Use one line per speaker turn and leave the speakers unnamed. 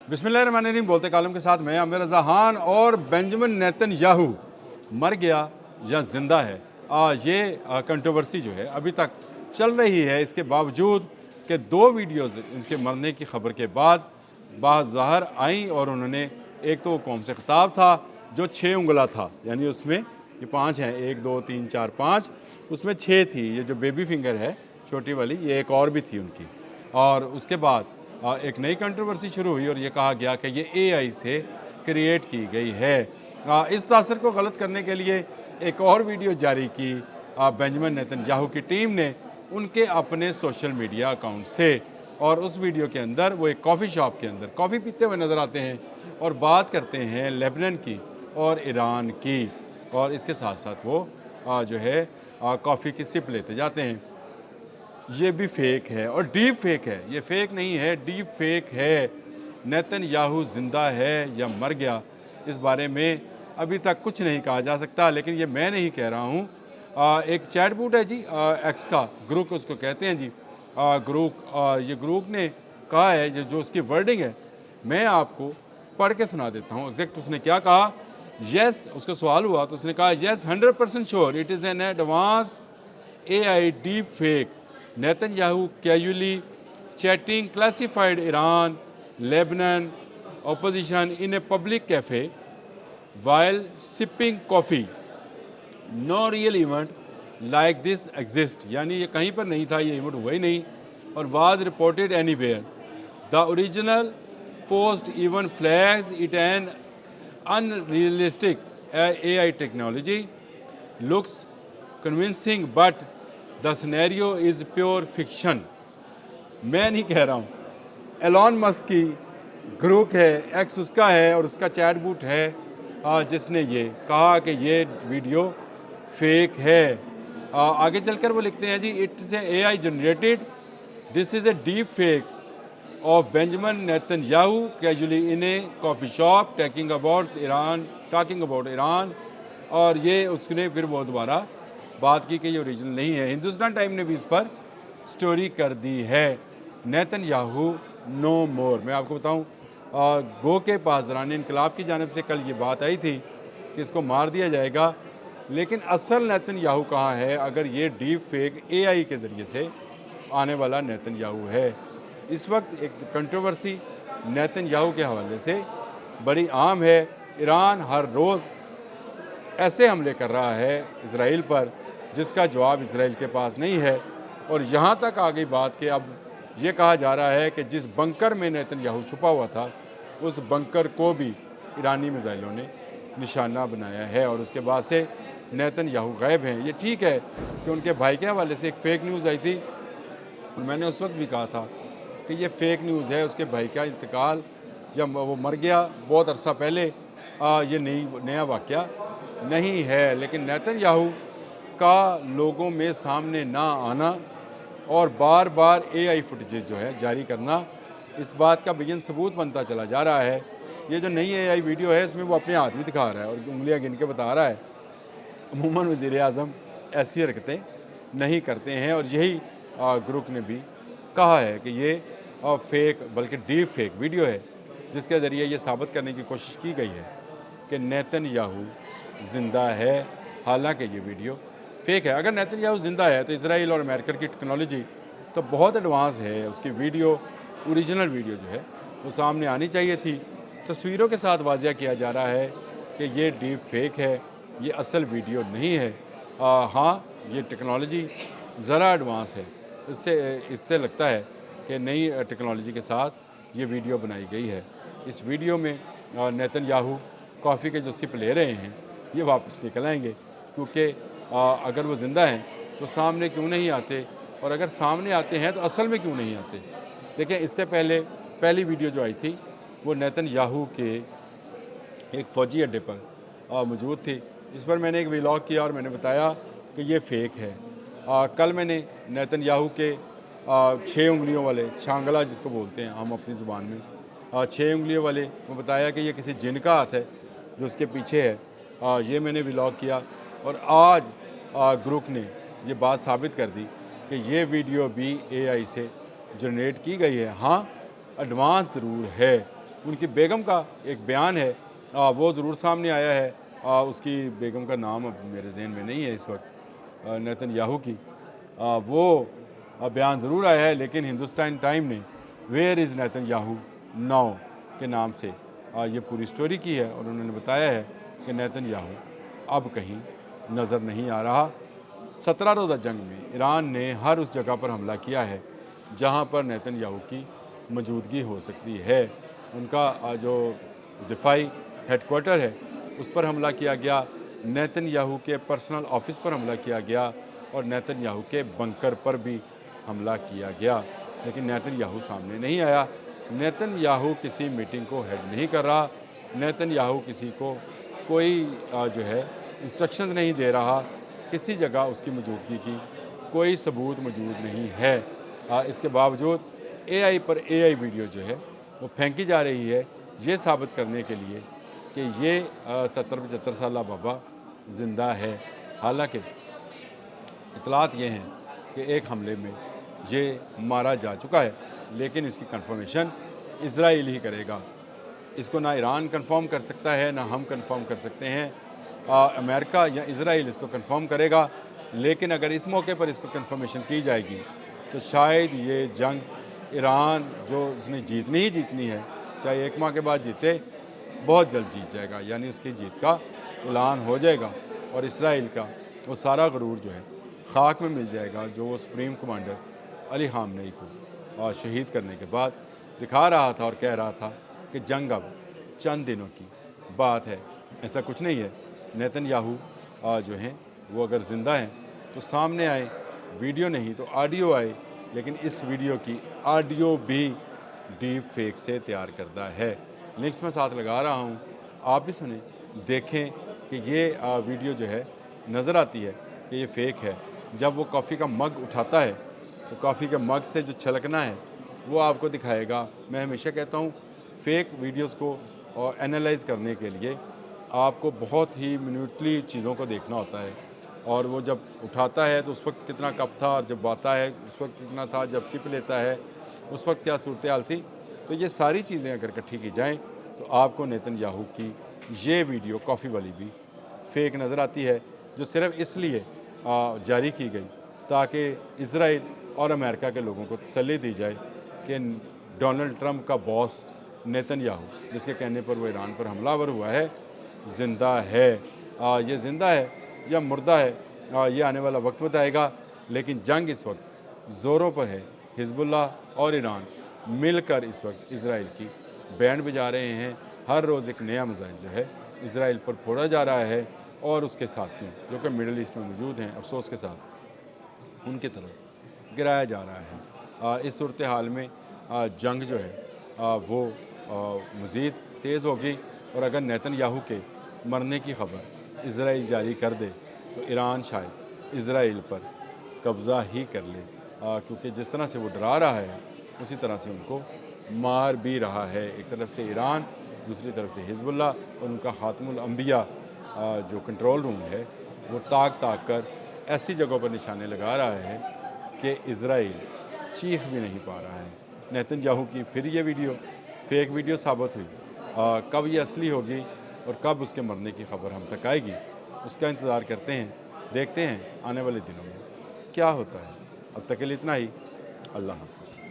बिस्मिल्लाहिर्रहमानिर्रहीम। बोलते कालम के साथ मैं आमिर रज़ा खान। और बेंजामिन नेतन्याहू मर गया या ज़िंदा है, ये कंट्रोवर्सी जो है अभी तक चल रही है। इसके बावजूद कि दो वीडियोज़ इनके मरने की खबर के बाद बाज़ाहिर आई और उन्होंने एक तो कौम से ख़िताब था जो 6 उंगला था, यानी उसमें ये 5 हैं, 1 2 3 4 5, उसमें 6 थी। ये जो बेबी फिंगर है छोटी वाली, ये एक और भी थी उनकी। और उसके बाद एक नई कंट्रोवर्सी शुरू हुई और ये कहा गया कि ये एआई से क्रिएट की गई है। इस तासर को गलत करने के लिए एक और वीडियो जारी की बेंजामिन नेतन्याहू की टीम ने उनके अपने सोशल मीडिया अकाउंट से। और उस वीडियो के अंदर वो एक कॉफ़ी शॉप के अंदर कॉफ़ी पीते हुए नज़र आते हैं और बात करते हैं लेबनान की और ईरान की। और इसके साथ साथ वो जो है कॉफ़ी की सिप लेते जाते हैं। ये भी फेक है और डीप फेक है, ये फेक नहीं है, डीप फेक है। नेतन्याहू ज़िंदा है या मर गया, इस बारे में अभी तक कुछ नहीं कहा जा सकता। लेकिन ये मैं नहीं कह रहा हूँ, एक चैटबॉट है जी, एक्स का ग्रुप उसको कहते हैं जी। ये ग्रुप ने कहा है, ये जो उसकी वर्डिंग है मैं आपको पढ़ के सुना देता हूँ। एग्जैक्ट उसने क्या कहा। येस, उसका सवाल हुआ तो उसने कहा yes 100% sure it is an advanced AI deep fake. Netanyahu casually chatting classified Iran, Lebanon opposition in a public cafe while sipping coffee. No real event like this exists. यानी ये कहीं पर नहीं था, ये इवेंट हुआ ही नहीं और was reported anywhere. The original post even flags it an unrealistic AI technology. Looks convincing but the scenario is pure fiction. मैं नहीं कह रहा हूँ, एलॉन मस्क की ग्रुप है, एक्स उसका है और उसका चैटबॉट है जिसने ये कहा कि ये वीडियो फेक है। आगे चलकर वो लिखते हैं जी, it's a AI generated, this is a deep fake of Benjamin Netanyahu casually in a coffee shop talking about Iran. और ये उसने फिर वो दोबारा बात की कि ये ओरिजिनल नहीं है। हिंदुस्तान टाइम ने भी इस पर स्टोरी कर दी है। नेतन्याहू नो मोर। मैं आपको बताऊं, गो के पासदारान इनकलाब की जानिब से कल ये बात आई थी कि इसको मार दिया जाएगा, लेकिन असल नेतन्याहू कहाँ है अगर ये डीप फेक AI के ज़रिए से आने वाला नेतन्याहू है। इस वक्त एक कंट्रोवर्सी नेतन्याहू के हवाले से बड़ी आम है। ईरान हर रोज़ ऐसे हमले कर रहा है इसराइल पर जिसका जवाब इसराइल के पास नहीं है। और यहाँ तक आ गई बात कि अब ये कहा जा रहा है कि जिस बंकर में नेतन्याहू छुपा हुआ था उस बंकर को भी ईरानी मिसाइलों ने निशाना बनाया है और उसके बाद से नेतन्याहू गायब हैं। ये ठीक है कि उनके भाई के हवाले से एक फ़ेक न्यूज़ आई थी और मैंने उस वक्त भी कहा था कि ये फ़ेक न्यूज़ है। उसके भाई का इंतकाल, जब वो मर गया बहुत अरसा पहले, ये नया वाक़या नहीं है। लेकिन नेतन्याहू का लोगों में सामने ना आना और बार बार AI फुटेजेस जो है जारी करना, इस बात का बेयन सबूत बनता चला जा रहा है। ये जो नई AI वीडियो है इसमें वो अपने हाथ भी दिखा रहा है और उंगलियां गिन के बता रहा है। अमूमन वज़ीर-ए-आज़म ऐसी हरकतें नहीं करते हैं और यही ग्रुप ने भी कहा है कि ये फेक बल्कि डीप फेक वीडियो है जिसके ज़रिए ये साबित करने की कोशिश की गई है कि नेतन्याहू ज़िंदा है, हालांकि ये वीडियो फेक है। अगर नेतन्याहू ज़िंदा है तो इसराइल और अमेरिका की टेक्नोलॉजी तो बहुत एडवांस है। उसकी वीडियो, ओरिजिनल वीडियो जो है वो सामने आनी चाहिए थी। तस्वीरों के साथ वाज़िया किया जा रहा है कि ये डीप फेक है, ये असल वीडियो नहीं है। हाँ, ये टेक्नोलॉजी ज़रा एडवांस है। इससे लगता है कि नई टेक्नोलॉजी के साथ ये वीडियो बनाई गई है। इस वीडियो में नेतन्याहू कॉफ़ी के जो सिप ले रहे हैं ये वापस निकल आएंगे, क्योंकि अगर वो ज़िंदा हैं तो सामने क्यों नहीं आते, और अगर सामने आते हैं तो असल में क्यों नहीं आते। देखिए, इससे पहले पहली वीडियो जो आई थी वो नेतन्याहू के एक फ़ौजी अड्डे पर मौजूद थी। इस पर मैंने एक व्लॉग किया और मैंने बताया कि ये फ़ेक है। कल मैंने नेतन्याहू के 6 उंगलियों वाले, छांगला जिसको बोलते हैं हम अपनी ज़ुबान में, 6 उंगलियों वाले, वो बताया कि ये किसी जिन का हाथ है जो उसके पीछे है। ये मैंने व्लॉग किया और आज ग्रुप ने ये बात साबित कर दी कि ये वीडियो भी AI से जनरेट की गई है। हाँ, एडवांस ज़रूर है, उनकी बेगम का एक बयान है, वो ज़रूर सामने आया है। उसकी बेगम का नाम अब मेरे जहन में नहीं है इस वक्त, नेतन्याहू की। वो बयान ज़रूर आया है, लेकिन हिंदुस्तान टाइम ने वेयर इज़ नेतन्याहू नाउ के नाम से ये पूरी स्टोरी की है, और उन्होंने बताया है कि नेतन्याहू अब कहीं नज़र नहीं आ रहा। 17 रोज़ा जंग में ईरान ने हर उस जगह पर हमला किया है जहाँ पर नेतन्याहू की मौजूदगी हो सकती है। उनका जो दिफाई हेडक्वार्टर है उस पर हमला किया गया, नेतन्याहू के पर्सनल ऑफिस पर हमला किया गया, और नेतन्याहू के बंकर पर भी हमला किया गया, लेकिन नेतन्याहू सामने नहीं आया। नेतन्याहू किसी मीटिंग को हेड नहीं कर रहा, नेतन्याहू किसी को कोई जो है इंस्ट्रक्शंस नहीं दे रहा, किसी जगह उसकी मौजूदगी की कोई सबूत मौजूद नहीं है। इसके बावजूद एआई पर एआई वीडियो जो है वो फेंकी जा रही है, ये साबित करने के लिए कि ये 70-75 साला बाबा ज़िंदा है। हालांकि इतलात ये हैं कि एक हमले में ये मारा जा चुका है, लेकिन इसकी कंफर्मेशन इज़राइल ही करेगा। इसको ना ईरान कंफर्म कर सकता है, ना हम कंफर्म कर सकते हैं। अमेरिका या इज़राइल इसको कंफर्म करेगा, लेकिन अगर इस मौके पर इसको कंफर्मेशन की जाएगी तो शायद ये जंग ईरान जो उसने जीतनी ही जीतनी है, चाहे 1 माह के बाद जीते, बहुत जल्द जीत जाएगा, यानी उसकी जीत का ऐलान हो जाएगा, और इसराइल का वो सारा गरूर जो है खाक में मिल जाएगा, जो वो सुप्रीम कमांडर अली ख़ामनेई को शहीद करने के बाद दिखा रहा था और कह रहा था कि जंग अब चंद दिनों की बात है। ऐसा कुछ नहीं है। नेतन्याहू जो हैं वो अगर ज़िंदा हैं तो सामने आए, वीडियो नहीं तो ऑडियो आए, लेकिन इस वीडियो की ऑडियो भी डीप फेक से तैयार करता है। लिंक्स में साथ लगा रहा हूँ, आप भी सुने, देखें कि ये वीडियो जो है नज़र आती है कि ये फ़ेक है। जब वो कॉफ़ी का मग उठाता है तो कॉफ़ी के मग से जो छलकना है वो आपको दिखाएगा। मैं हमेशा कहता हूँ फ़ेक वीडियोस को और एनालाइज़ करने के लिए आपको बहुत ही मिनटली चीज़ों को देखना होता है, और वो जब उठाता है तो उस वक्त कितना कप था, और जब आता है उस वक्त कितना था, जब सिप लेता है उस वक्त क्या सूरत हाल थी। तो ये सारी चीज़ें अगर इकट्ठी की जाएँ तो आपको नेतन्याहू की ये वीडियो कॉफ़ी वाली भी फ़ेक नज़र आती है, जो सिर्फ इसलिए जारी की गई ताकि इज़राइल और अमेरिका के लोगों को तसल्ली दी जाए कि डोनाल्ड ट्रंप का बॉस नेतन्याहू, जिसके कहने पर वो ईरान पर हमलावर हुआ है, ज़िंदा है। ये ज़िंदा है या मुर्दा है, ये आने वाला वक्त बताएगा, लेकिन जंग इस वक्त ज़ोरों पर है। हिजबुल्लाह और ईरान मिलकर इस वक्त इज़राइल की बैंड बजा रहे हैं। हर रोज़ एक नया मिसाइल जो है इज़राइल पर फोड़ा जा रहा है, और उसके साथियों जो कि मिडल ईस्ट में मौजूद हैं, अफसोस के साथ उनकी तरफ गिराया जा रहा है। इस सूरत हाल में जंग जो है वो मज़ीद तेज़ होगी, और अगर नेतन्याहू के मरने की खबर इज़राइल जारी कर दे तो ईरान शायद इज़राइल पर कब्ज़ा ही कर ले, क्योंकि जिस तरह से वो डरा रहा है उसी तरह से उनको मार भी रहा है। एक तरफ से ईरान, दूसरी तरफ से हिजबुल्लाह, और उनका खातमुल अंबिया जो कंट्रोल रूम है वो ताक कर ऐसी जगहों पर निशाने लगा रहा है कि इज़राइल चीख भी नहीं पा रहा है। नेतन्याहू की फिर ये वीडियो फ़ेक वीडियो साबित हुई। कब ये असली होगी और कब उसके मरने की खबर हम तक आएगी, उसका इंतज़ार करते हैं, देखते हैं आने वाले दिनों में क्या होता है। अब तक के लिए इतना ही। अल्लाह हाफ़िज़।